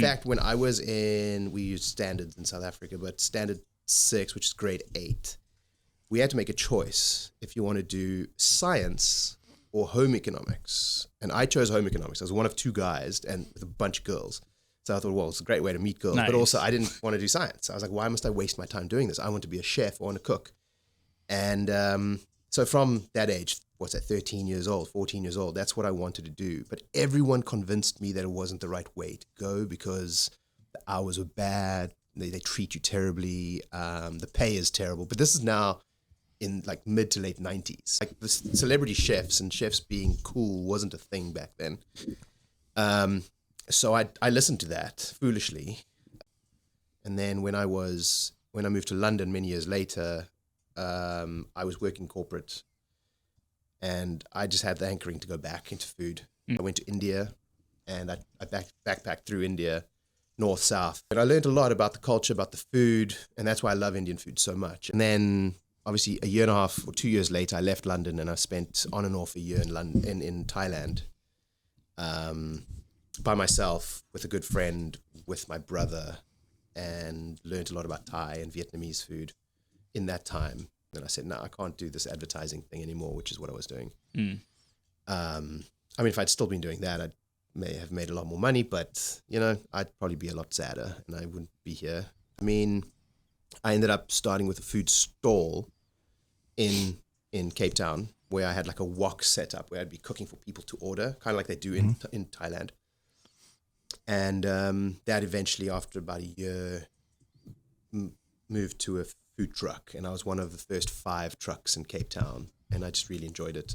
fact, when I was we used standards in South Africa, but standard 6, which is grade 8, we had to make a choice if you want to do science or home economics. And I chose home economics. I was one of 2 guys and with a bunch of girls. So I thought, well, it's a great way to meet girls. Nice. But also I didn't want to do science. I was like, why must I waste my time doing this? I want to be a chef. I want to cook. And so from that age, 13 years old, 14 years old, that's what I wanted to do. But everyone convinced me that it wasn't the right way to go because the hours were bad. They treat you terribly. The pay is terrible. But this is now in like mid to late 90s. Like the celebrity chefs and chefs being cool wasn't a thing back then. So I listened to that foolishly. And then when I moved to London many years later, I was working corporate and I just had the hankering to go back into food. I went to India and I backpacked through India, north, south. And I learned a lot about the culture, about the food, and that's why I love Indian food so much. And then obviously a year and a half or 2 years later, I left London and I spent on and off a year in Thailand by myself with a good friend, with my brother, and learned a lot about Thai and Vietnamese food in that time. And I said, no, I can't do this advertising thing anymore, which is what I was doing. I mean, if I'd still been doing that, I may have made a lot more money, but, I'd probably be a lot sadder and I wouldn't be here. I mean, I ended up starting with a food stall in Cape Town where I had like a wok set up where I'd be cooking for people to order, kind of like they do in Thailand. And that eventually, after about a year, moved to a food truck, and I was one of the first 5 trucks in Cape Town, and I just really enjoyed it.